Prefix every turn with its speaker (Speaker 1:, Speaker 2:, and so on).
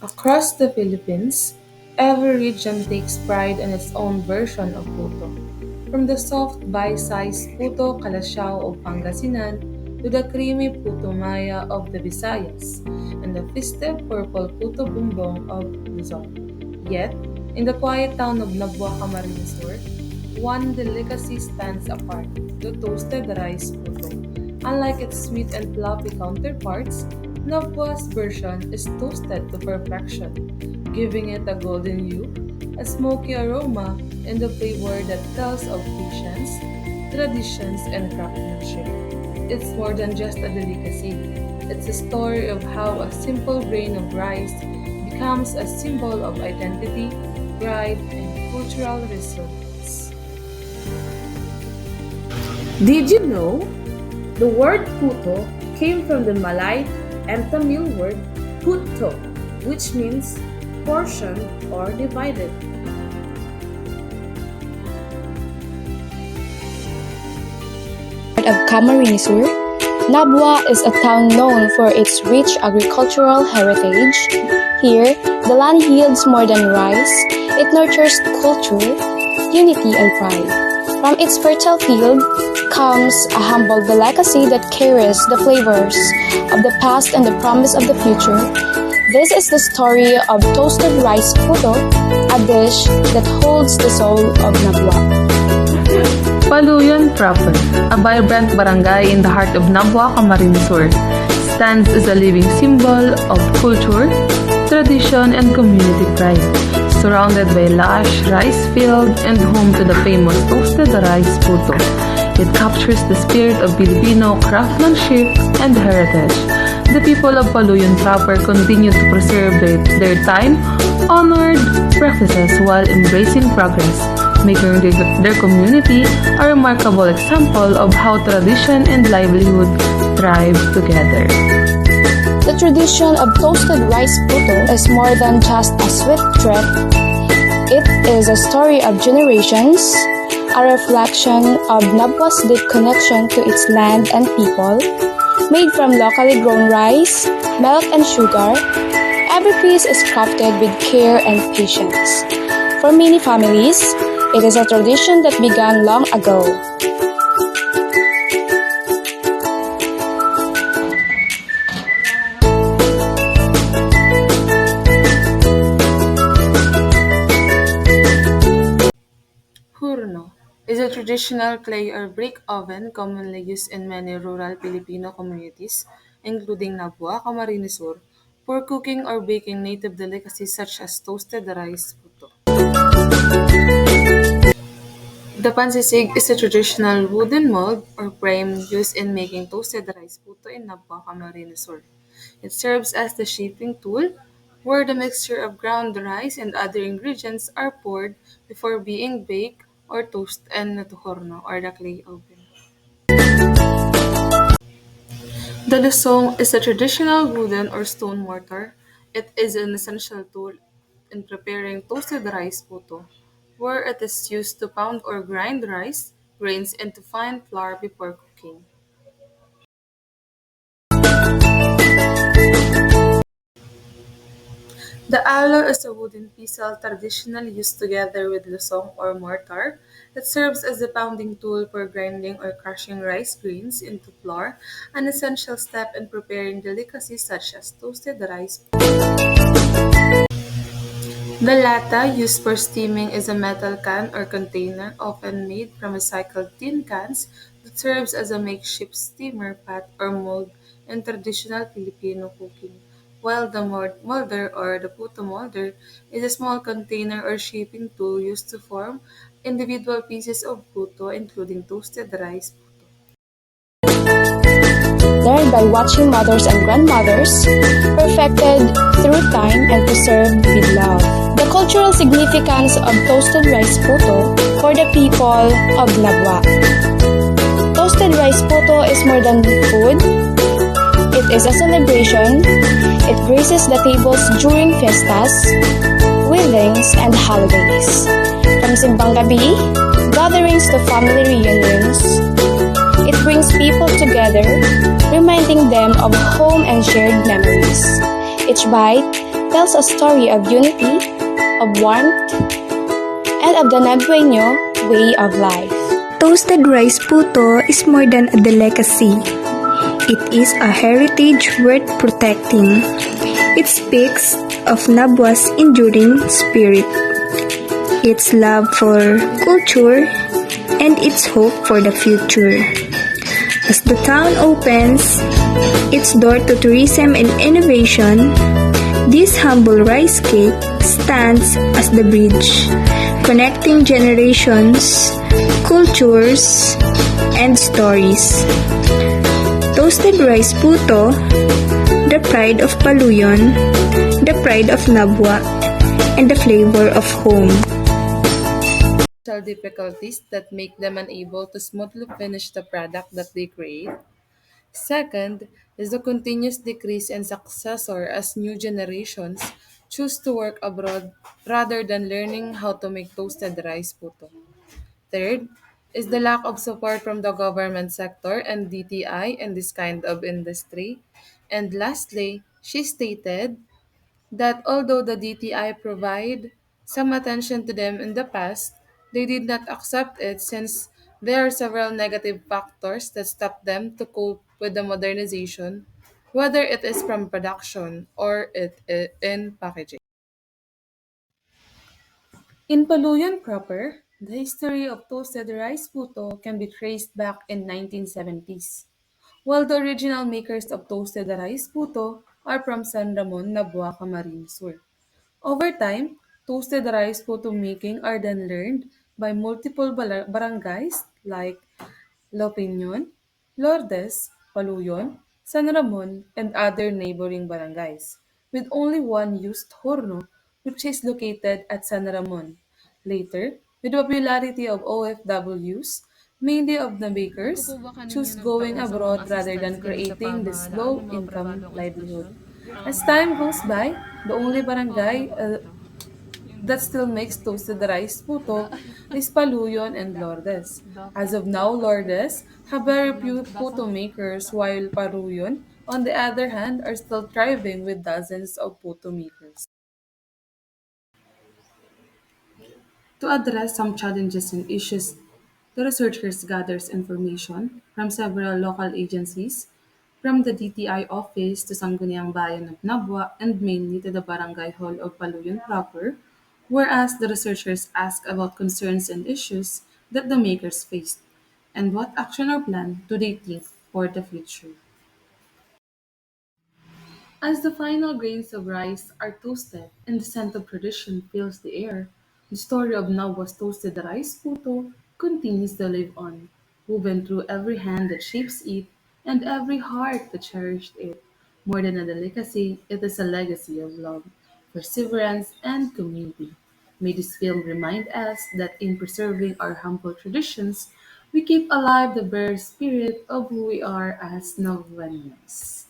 Speaker 1: Across the Philippines, every region takes pride in its own version of puto. From the soft bite-sized puto calasiao of Pangasinan to the creamy puto maya of the Visayas and the festive purple puto bumbong of Luzon. Yet, in the quiet town of Nabua, Camarines Sur, one delicacy stands apart, the toasted rice puto. Unlike its sweet and fluffy counterparts, Nabua's version is toasted to perfection, giving it a golden hue, a smoky aroma, and a flavor that tells of patience, traditions, and craftsmanship. It's more than just a delicacy. It's a story of how a simple grain of rice becomes a symbol of identity, pride, and cultural resilience. Did you know the word puto came from the Malay and Tamil word putto, which means portion or divided?
Speaker 2: Of Camarines Sur, Nabua is a town known for its rich agricultural heritage. Here, the land yields more than rice, it nurtures culture, unity, and pride. From its fertile field comes a humble delicacy that carries the flavors of the past and the promise of the future. This is the story of toasted rice puto, a dish that holds the soul of Nabua.
Speaker 1: Paloyon proper, a vibrant barangay in the heart of Nabua, Camarines Sur, stands as a living symbol of culture, tradition, and community pride. Surrounded by lush rice field and home to the famous toasted rice puto, it captures the spirit of Filipino craftsmanship and heritage. The people of Paloyon proper continue to preserve their time-honored practices while embracing progress, making their community a remarkable example of how tradition and livelihood thrive together.
Speaker 2: The tradition of toasted rice puto is more than just a sweet treat. It is a story of generations, a reflection of Nabua's deep connection to its land and people. Made from locally grown rice, milk, and sugar, every piece is crafted with care and patience. For many families, it is a tradition that began long ago.
Speaker 1: Hurno is a traditional clay or brick oven commonly used in many rural Filipino communities, including Nabua, Camarines Sur, for cooking or baking native delicacies such as toasted rice puto. The pansisig is a traditional wooden mold or frame used in making toasted rice puto in Nabua, Camarines Sur. It serves as the shaping tool, where the mixture of ground rice and other ingredients are poured before being baked or toasted in the horno or the clay oven. The lusong is a traditional wooden or stone mortar. It is an essential tool in preparing toasted rice puto, where it is used to pound or grind rice grains into fine flour before cooking. The alo is a wooden pestle traditionally used together with lusong or mortar. It serves as a pounding tool for grinding or crushing rice grains into flour, an essential step in preparing delicacies such as toasted rice. The lata used for steaming is a metal can or container often made from recycled tin cans that serves as a makeshift steamer pot or mold in traditional Filipino cooking, while the molder or the puto molder is a small container or shaping tool used to form individual pieces of puto including toasted rice.
Speaker 2: Learned by watching mothers and grandmothers, perfected through time and preserved with love. The cultural significance of toasted rice puto for the people of Nabua. Toasted rice puto is more than food. It is a celebration. It graces the tables during fiestas, weddings, and holidays. From simbang gabi, gatherings to family reunions, it brings people together, reminding them of home and shared memories. Each bite tells a story of unity, of warmth, and of the Nagüeño way of life.
Speaker 3: Toasted rice puto is more than a delicacy. It is a heritage worth protecting. It speaks of Nabua's enduring spirit, its love for culture, and its hope for the future. As the town opens its door to tourism and innovation, this humble rice cake stands as the bridge, connecting generations, cultures, and stories. Toasted rice puto, the pride of Paloyon, the pride of Nabwa, and the flavor of home.
Speaker 1: Difficulties that make them unable to smoothly finish the product that they create. Second is the continuous decrease in successor as new generations choose to work abroad rather than learning how to make toasted rice puto. Third is the lack of support from the government sector and DTI in this kind of industry. And lastly, she stated that although the DTI provide some attention to them in the past, they did not accept it since there are several negative factors that stop them to cope with the modernization, whether it is from production or in packaging. In Paloyon proper, the history of toasted rice puto can be traced back in 1970s, while the original makers of toasted rice puto are from San Ramon, Nabua, Camarines Sur. Over time, toasted rice puto making are then learned by multiple barangays like La Opinion, Lourdes, Paloyon, San Ramon, and other neighboring barangays, with only one used horno, which is located at San Ramon. Later, with the popularity of OFWs, mainly of the bakers,
Speaker 4: Kukuha ka ninyo
Speaker 1: choose
Speaker 4: ng
Speaker 1: going
Speaker 4: tauhan sa mga
Speaker 1: abroad rather
Speaker 4: assistance
Speaker 1: than
Speaker 4: din sa
Speaker 1: creating this
Speaker 4: pamahalaan ng mga
Speaker 1: low-income
Speaker 4: pribadong
Speaker 1: livelihood.
Speaker 4: institusyon?
Speaker 1: As time goes by, the only
Speaker 4: Oo,
Speaker 1: barangay
Speaker 4: nakuha ko to. Yung
Speaker 1: that still makes toasted rice
Speaker 4: wala.
Speaker 1: puto is Paluyon and Lourdes. As
Speaker 4: Dapat.
Speaker 1: of now, Lourdes have very
Speaker 4: Pag
Speaker 1: few
Speaker 4: nagbasa
Speaker 1: puto
Speaker 4: mo.
Speaker 1: makers while Paluyon, on the other hand, are still thriving with dozens of puto makers. To address some challenges and issues, the researchers gathers information from several local agencies, from the DTI office to Sangguniang Bayan of Nabwa and mainly to the Barangay Hall of Paluyon proper, whereas the researchers ask about concerns and issues that the makers faced, and what action or plan do they think for the future. As the final grains of rice are toasted and the scent of tradition fills the air, the story of Nawa's toasted rice puto continues to live on, woven through every hand that shapes it and every heart that cherished it. More than a delicacy, it is a legacy of love, perseverance, and community. May this film remind us that in preserving our humble traditions, we keep alive the very spirit of who we are as Novenas.